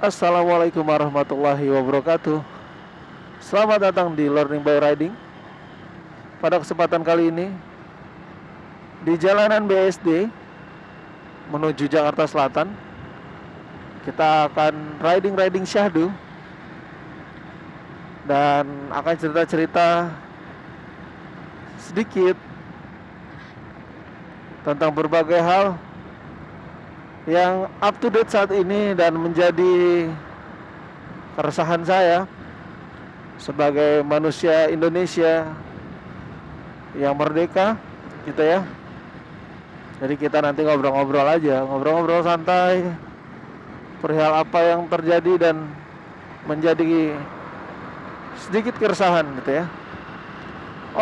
Assalamualaikum warahmatullahi wabarakatuh. Selamat datang di Learning by Riding. Pada kesempatan kali ini di jalanan BSD menuju Jakarta Selatan, kita akan riding syahdu dan akan cerita-cerita sedikit tentang berbagai hal yang up to date saat ini dan menjadi keresahan saya sebagai manusia Indonesia yang merdeka gitu ya. Jadi kita nanti ngobrol-ngobrol aja, ngobrol-ngobrol santai perihal apa yang terjadi dan menjadi sedikit keresahan gitu ya.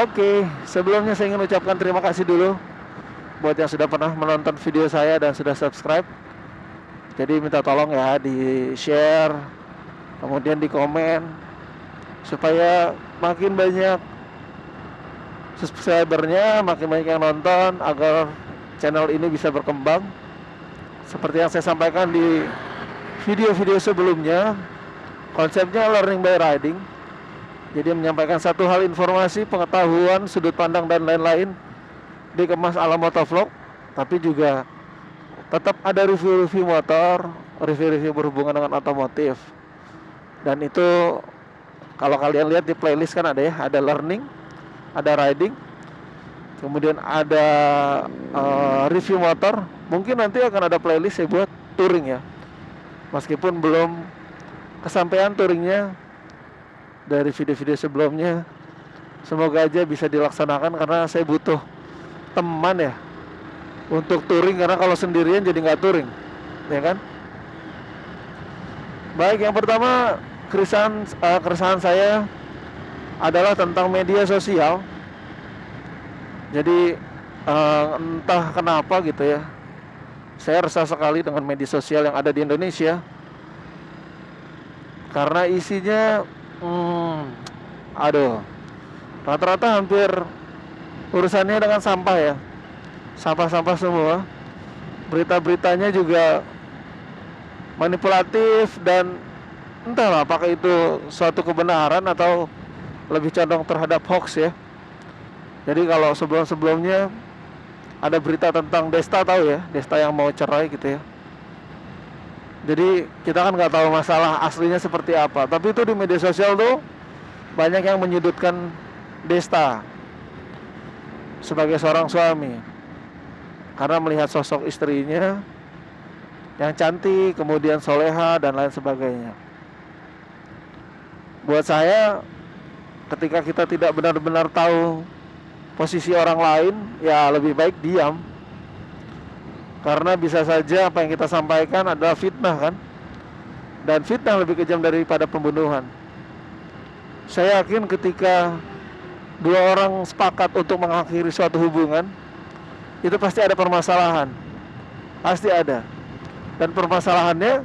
Oke, sebelumnya saya ingin ucapkan terima kasih dulu buat yang sudah pernah menonton video saya dan sudah subscribe. Jadi minta tolong ya di share, kemudian di komen, supaya makin banyak subscribernya, makin banyak yang nonton, agar channel ini bisa berkembang. Seperti yang saya sampaikan di video-video sebelumnya, konsepnya learning by riding. Jadi menyampaikan satu hal informasi, pengetahuan, sudut pandang dan lain-lain dikemas ala motovlog, tapi juga tetap ada review-review motor, review-review berhubungan dengan otomotif. Dan itu kalau kalian lihat di playlist kan ada ya, ada learning, ada riding, kemudian ada review motor. Mungkin nanti akan ada playlist saya buat touring ya, meskipun belum kesampaian touringnya dari video-video sebelumnya. Semoga aja bisa dilaksanakan karena saya butuh teman ya untuk touring, karena kalau sendirian jadi nggak touring, ya kan? Baik, yang pertama keresahan saya adalah tentang media sosial. Jadi entah kenapa gitu ya, saya resah sekali dengan media sosial yang ada di Indonesia karena isinya rata-rata hampir urusannya dengan sampah ya, sampah-sampah semua. Berita-beritanya juga manipulatif dan entahlah apakah itu suatu kebenaran atau lebih condong terhadap hoax ya. Jadi kalau sebelum-sebelumnya ada berita tentang Desta, tahu ya, Desta yang mau cerai gitu ya. Jadi kita kan nggak tahu masalah aslinya seperti apa, tapi itu di media sosial tuh banyak yang menyudutkan Desta sebagai seorang suami karena melihat sosok istrinya yang cantik, kemudian soleha dan lain sebagainya. Buat saya, ketika kita tidak benar-benar tahu posisi orang lain, ya lebih baik diam. Karena bisa saja apa yang kita sampaikan adalah fitnah kan, dan fitnah lebih kejam daripada pembunuhan. Saya yakin ketika dua orang sepakat untuk mengakhiri suatu hubungan, itu pasti ada permasalahan, pasti ada. Dan permasalahannya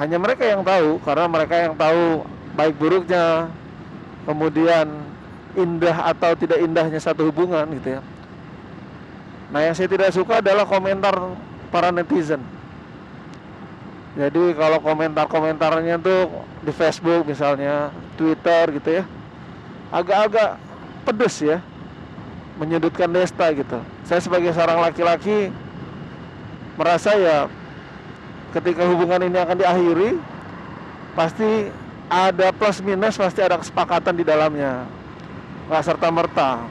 hanya mereka yang tahu, karena mereka yang tahu baik buruknya, kemudian indah atau tidak indahnya satu hubungan gitu ya. Nah, yang saya tidak suka adalah komentar para netizen. Jadi kalau komentar-komentarnya tuh di Facebook misalnya, Twitter gitu ya, agak-agak pedes ya, menyudutkan Desta gitu. Saya sebagai seorang laki-laki merasa ya, ketika hubungan ini akan diakhiri, pasti ada plus minus, pasti ada kesepakatan di dalamnya, nggak serta-merta.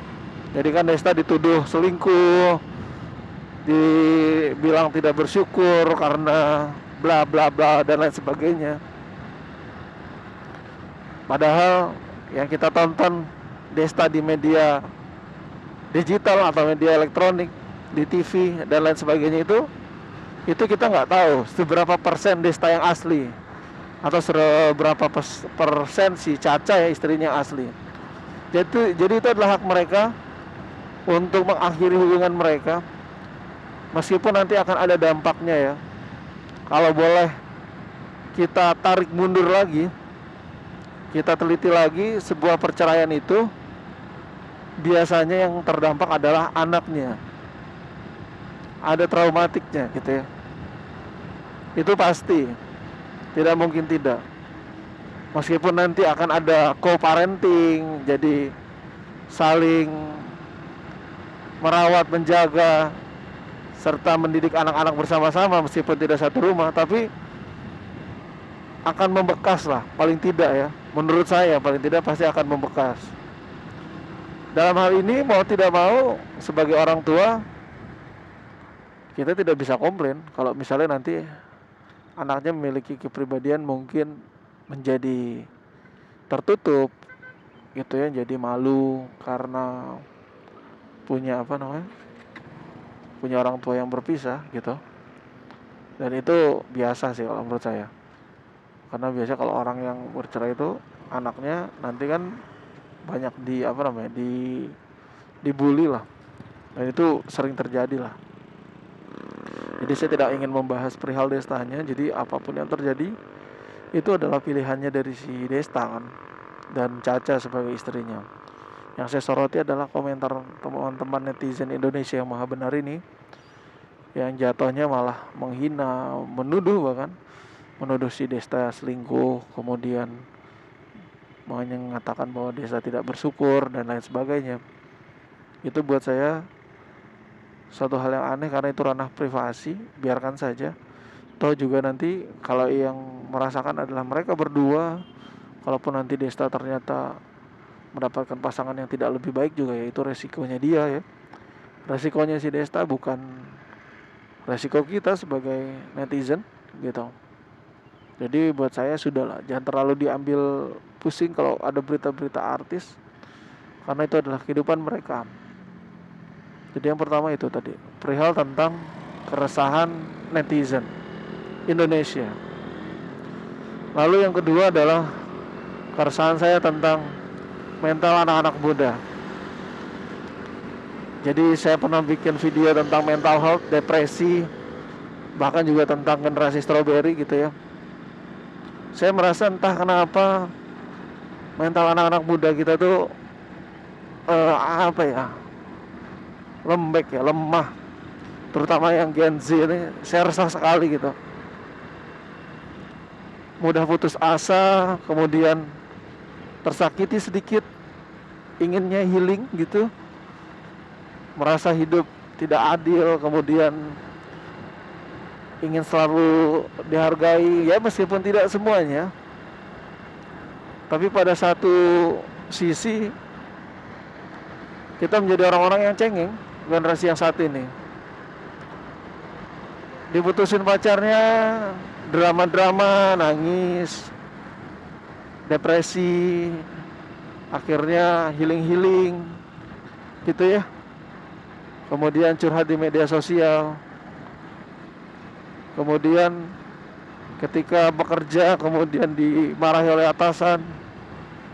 Jadi kan Desta dituduh selingkuh, dibilang tidak bersyukur karena bla bla bla dan lain sebagainya. Padahal yang kita tonton Desta di media digital atau media elektronik, di TV dan lain sebagainya, itu kita nggak tahu seberapa persen Desta yang asli atau seberapa persen si Caca ya, istrinya yang asli. Jadi itu adalah hak mereka untuk mengakhiri hubungan mereka, meskipun nanti akan ada dampaknya ya. Kalau boleh kita tarik mundur lagi, kita teliti lagi, sebuah perceraian itu biasanya yang terdampak adalah anaknya. Ada traumatiknya gitu ya. Itu pasti, tidak mungkin tidak. Meskipun nanti akan ada co-parenting, jadi saling merawat, menjaga, serta mendidik anak-anak bersama-sama meskipun tidak satu rumah, tapi akan membekas lah, paling tidak ya. Menurut saya paling tidak pasti akan membekas. Dalam hal ini mau tidak mau sebagai orang tua kita tidak bisa komplain kalau misalnya nanti anaknya memiliki kepribadian mungkin menjadi tertutup gitu ya, jadi malu karena punya punya orang tua yang berpisah gitu. Dan itu biasa sih kalau menurut saya, karena biasa kalau orang yang bercerai itu anaknya nanti kan banyak dibully lah, dan itu sering terjadi lah. Jadi saya tidak ingin membahas perihal Destanya. Jadi apapun yang terjadi itu adalah pilihannya dari si Desta kan, dan Caca sebagai istrinya. Yang saya soroti adalah komentar teman-teman netizen Indonesia yang maha benar ini, yang jatuhnya malah menghina, bahkan menuduh si Desta selingkuh, kemudian mengatakan bahwa Desta tidak bersyukur dan lain sebagainya. Itu buat saya suatu hal yang aneh, karena itu ranah privasi, biarkan saja. Toh juga nanti kalau yang merasakan adalah mereka berdua, kalaupun nanti Desta ternyata mendapatkan pasangan yang tidak lebih baik juga, ya itu resikonya dia ya. Resikonya si Desta, bukan resiko kita sebagai netizen gitu. Jadi buat saya sudahlah, jangan terlalu diambil pusing kalau ada berita-berita artis, karena itu adalah kehidupan mereka. Jadi yang pertama itu tadi, perihal tentang keresahan netizen Indonesia. Lalu yang kedua adalah keresahan saya tentang mental anak-anak muda. Jadi saya pernah bikin video tentang mental health, depresi, bahkan juga tentang generasi strawberry gitu ya. Saya merasa entah kenapa mental anak-anak muda kita tuh lembek ya, lemah. Terutama yang Gen Z ini, saya resah sekali gitu. Mudah putus asa, kemudian tersakiti sedikit, inginnya healing gitu, merasa hidup tidak adil, kemudian ingin selalu dihargai ya, meskipun tidak semuanya. Tapi pada satu sisi kita menjadi orang-orang yang cengeng, generasi yang saat ini. Diputusin pacarnya, drama-drama, nangis, depresi, akhirnya healing gitu ya. Kemudian curhat di media sosial. Kemudian ketika bekerja kemudian dimarahi oleh atasan.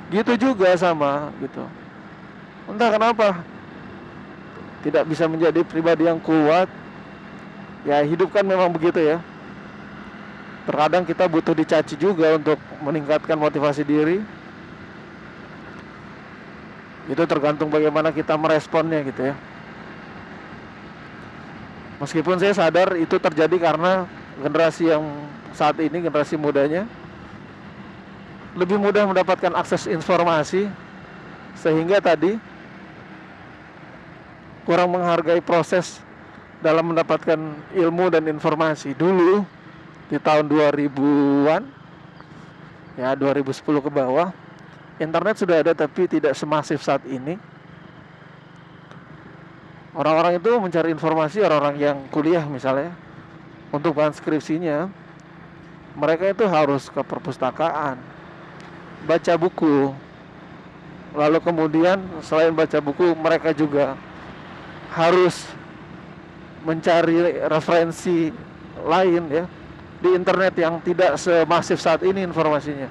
Gitu juga sama gitu. Entah kenapa tidak bisa menjadi pribadi yang kuat. Ya hidup kan memang begitu ya. Terkadang kita butuh dicaci juga untuk meningkatkan motivasi diri. Itu tergantung bagaimana kita meresponnya gitu ya. Meskipun saya sadar itu terjadi karena generasi yang saat ini, generasi mudanya lebih mudah mendapatkan akses informasi, sehingga tadi kurang menghargai proses dalam mendapatkan ilmu dan informasi. Dulu di tahun 2000-an ya, 2010 ke bawah, internet sudah ada tapi tidak semasif saat ini. Orang-orang itu mencari informasi, orang-orang yang kuliah misalnya untuk bahan skripsinya, mereka itu harus ke perpustakaan, baca buku. Lalu kemudian selain baca buku, mereka juga harus mencari referensi lain ya di internet yang tidak semasif saat ini informasinya.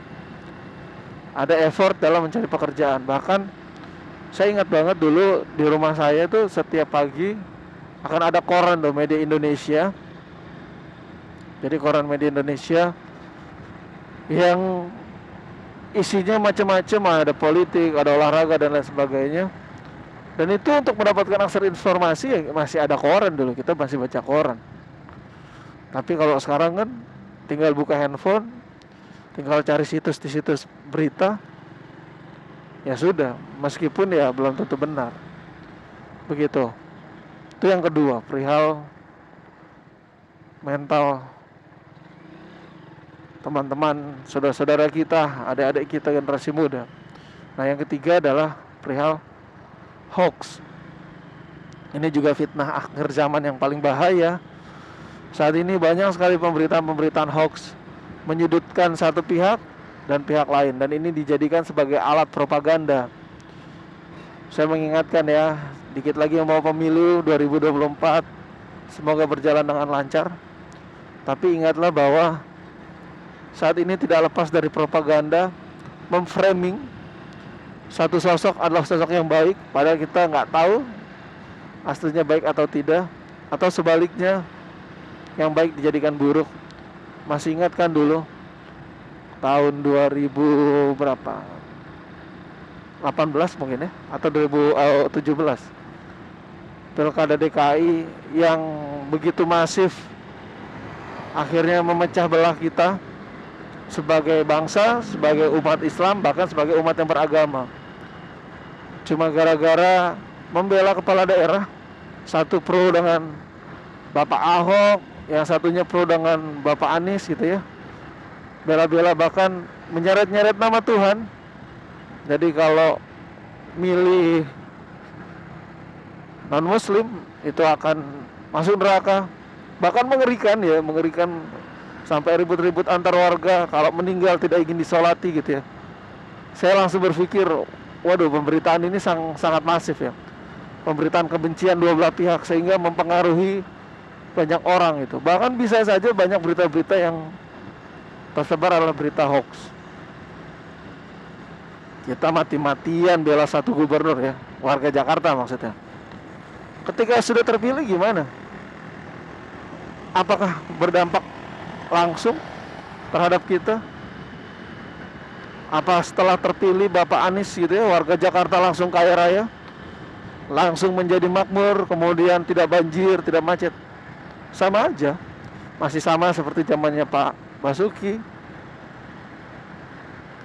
Ada effort dalam mencari pekerjaan. Bahkan saya ingat banget dulu di rumah saya itu setiap pagi akan ada koran tuh, Media Indonesia. Jadi koran Media Indonesia yang isinya macam-macam, ada politik, ada olahraga dan lain sebagainya. Dan itu untuk mendapatkan akses informasi ya masih ada koran dulu, kita masih baca koran. Tapi kalau sekarang kan tinggal buka handphone, tinggal cari situs di situs berita, ya sudah, meskipun ya belum tentu benar. Begitu. Itu yang kedua, perihal mental teman-teman, saudara-saudara kita, adik-adik kita generasi muda. Nah, yang ketiga adalah perihal hoax. Ini juga fitnah akhir zaman yang paling bahaya. Saat ini banyak sekali pemberitaan-pemberitaan hoax menyudutkan satu pihak dan pihak lain, dan ini dijadikan sebagai alat propaganda. Saya mengingatkan ya, dikit lagi mau pemilu 2024, semoga berjalan dengan lancar. Tapi ingatlah bahwa saat ini tidak lepas dari propaganda memframing satu sosok adalah sosok yang baik, padahal kita nggak tahu aslinya baik atau tidak, atau sebaliknya yang baik dijadikan buruk. Masih ingat kan dulu tahun 2000 berapa? 18 mungkin ya, atau 2017 Pilkada DKI yang begitu masif, akhirnya memecah belah kita sebagai bangsa, sebagai umat Islam, bahkan sebagai umat yang beragama. Cuma gara-gara membela kepala daerah, satu pro dengan Bapak Ahok, yang satunya pro dengan Bapak Anies gitu ya, bela-bela bahkan menyeret-nyeret nama Tuhan. Jadi kalau milih non-muslim itu akan masuk neraka. Bahkan mengerikan ya, mengerikan sampai ribut-ribut antar warga kalau meninggal tidak ingin disolati gitu ya. Saya langsung berpikir, waduh, pemberitaan ini sangat masif ya. Pemberitaan kebencian dua belah pihak sehingga mempengaruhi banyak orang itu. Bahkan bisa saja banyak berita-berita yang tersebar adalah berita hoax. Kita mati-matian bela satu gubernur ya, warga Jakarta maksudnya. Ketika sudah terpilih gimana? Apakah berdampak langsung terhadap kita? Apa setelah terpilih Bapak Anies gitu ya, warga Jakarta langsung kaya raya, langsung menjadi makmur, kemudian tidak banjir, tidak macet? Sama aja, masih sama seperti zamannya Pak Basuki.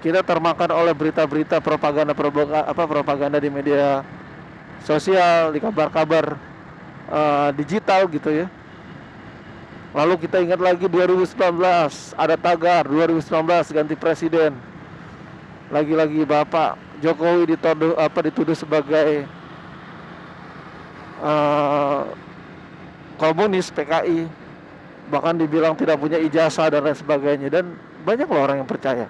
Kita termakan oleh berita-berita propaganda di media sosial, di kabar-kabar digital gitu ya. Lalu kita ingat lagi 2019 ada tagar 2019 ganti presiden. Lagi-lagi Bapak Jokowi dituduh sebagai komunis PKI, bahkan dibilang tidak punya ijazah dan lain sebagainya, dan banyak loh orang yang percaya.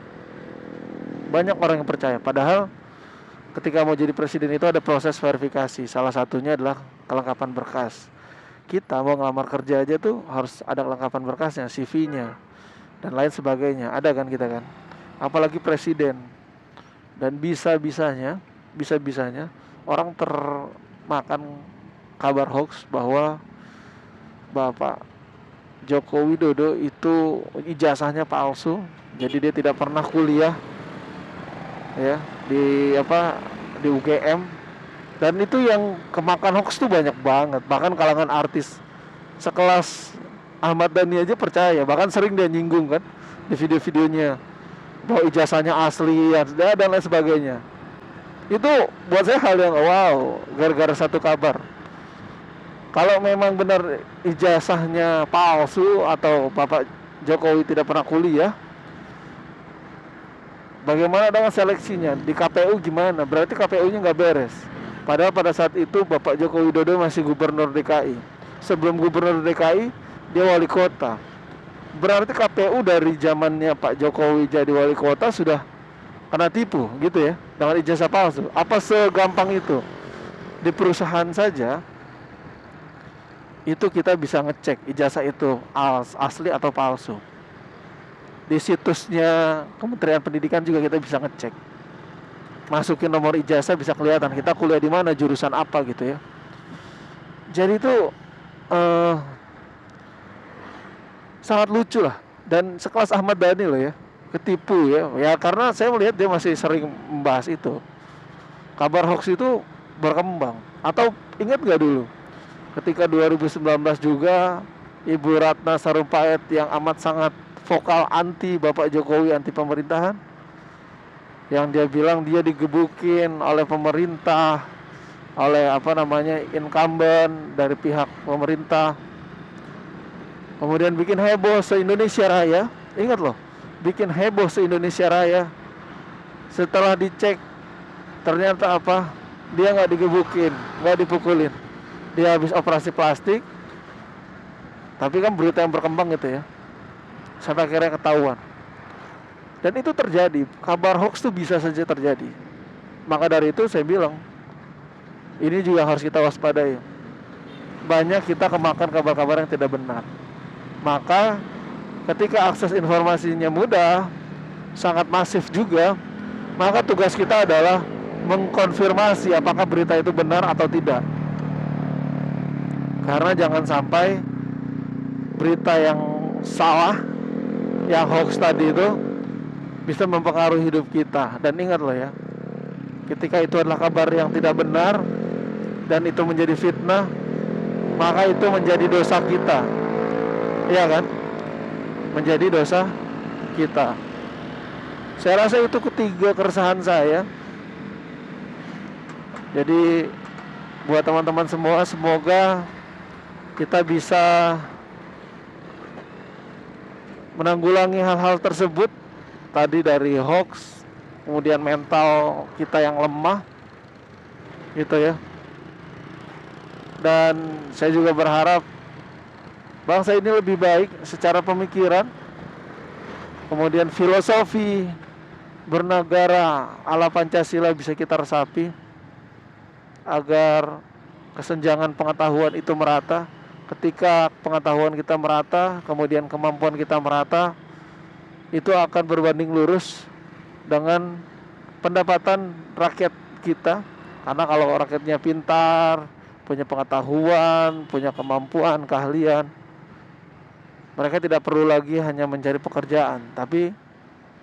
Banyak orang yang percaya, padahal ketika mau jadi presiden itu ada proses verifikasi. Salah satunya adalah kelengkapan berkas. Kita mau ngelamar kerja aja tuh harus ada kelengkapan berkasnya, CV-nya dan lain sebagainya. Ada kan kita kan, apalagi presiden. Dan bisa-bisanya orang termakan kabar hoax bahwa Bapak Joko Widodo itu ijazahnya palsu, jadi dia tidak pernah kuliah ya di UGM. Dan itu yang kemakan hoax tuh banyak banget. Bahkan kalangan artis sekelas Ahmad Dhani aja percaya, bahkan sering dia nyinggung kan di video-videonya bahwa ijazahnya asli ya, dan lain sebagainya. Itu buat saya hal yang wow, gara-gara satu kabar. Kalau memang benar ijazahnya palsu atau Bapak Jokowi tidak pernah kuliah, bagaimana dengan seleksinya? Di KPU gimana? Berarti KPU-nya nggak beres. Padahal pada saat itu Bapak Joko Widodo masih gubernur DKI. Sebelum gubernur DKI, dia wali kota. Berarti KPU dari zamannya Pak Jokowi jadi wali kota sudah kena tipu gitu ya, dengan ijazah palsu. Apa segampang itu? Di perusahaan saja itu kita bisa ngecek ijazah itu asli atau palsu. Di situsnya Kementerian Pendidikan juga kita bisa ngecek. Masukin nomor ijazah bisa kelihatan kita kuliah di mana, jurusan apa gitu ya. Jadi itu sangat lucu lah. Dan sekelas Ahmad Dhani loh ya, ketipu ya. Ya karena saya melihat dia masih sering membahas itu. Kabar hoax itu berkembang. Atau ingat gak dulu ketika 2019 juga Ibu Ratna Sarumpait yang amat sangat vokal anti Bapak Jokowi, anti pemerintahan, yang dia bilang dia digebukin oleh pemerintah, oleh incumbent dari pihak pemerintah, kemudian bikin heboh se-Indonesia Raya. Ingat loh, bikin heboh se-Indonesia Raya. Setelah dicek, ternyata dia nggak digebukin, nggak dipukulin, dia habis operasi plastik. Tapi kan berita yang berkembang gitu ya, sampai akhirnya ketahuan. Dan itu terjadi, kabar hoax tuh bisa saja terjadi. Maka dari itu saya bilang, ini juga harus kita waspadai. Banyak kita kemakan kabar-kabar yang tidak benar. Maka ketika akses informasinya mudah, sangat masif juga, maka tugas kita adalah mengkonfirmasi apakah berita itu benar atau tidak. Karena jangan sampai berita yang salah, yang hoax tadi itu bisa mempengaruhi hidup kita. Dan ingat loh ya, ketika itu adalah kabar yang tidak benar dan itu menjadi fitnah, maka itu menjadi dosa kita. Iya kan? Menjadi dosa kita. Saya rasa itu ketiga keresahan saya. Jadi buat teman-teman semua, semoga kita bisa menanggulangi hal-hal tersebut. Tadi dari hoax, kemudian mental kita yang lemah, gitu ya. Dan saya juga berharap bangsa ini lebih baik secara pemikiran, kemudian filosofi bernegara ala Pancasila bisa kita resapi, agar kesenjangan pengetahuan itu merata. Ketika pengetahuan kita merata, kemudian kemampuan kita merata, itu akan berbanding lurus dengan pendapatan rakyat kita. Karena kalau rakyatnya pintar, punya pengetahuan, punya kemampuan, keahlian, mereka tidak perlu lagi hanya mencari pekerjaan, tapi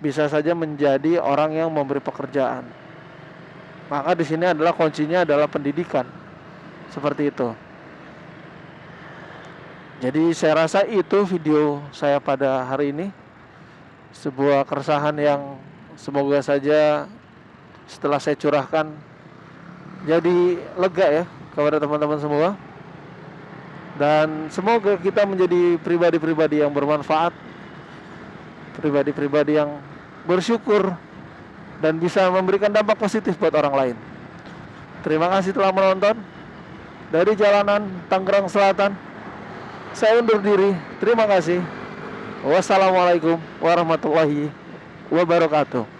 bisa saja menjadi orang yang memberi pekerjaan. Maka di sini adalah kuncinya adalah pendidikan. Seperti itu. Jadi saya rasa itu video saya pada hari ini. Sebuah keresahan yang semoga saja setelah saya curahkan jadi lega ya kepada teman-teman semua. Dan semoga kita menjadi pribadi-pribadi yang bermanfaat, pribadi-pribadi yang bersyukur dan bisa memberikan dampak positif buat orang lain. Terima kasih telah menonton. Dari jalanan Tangerang Selatan, saya undur diri. Terima kasih. Wassalamualaikum warahmatullahi wabarakatuh.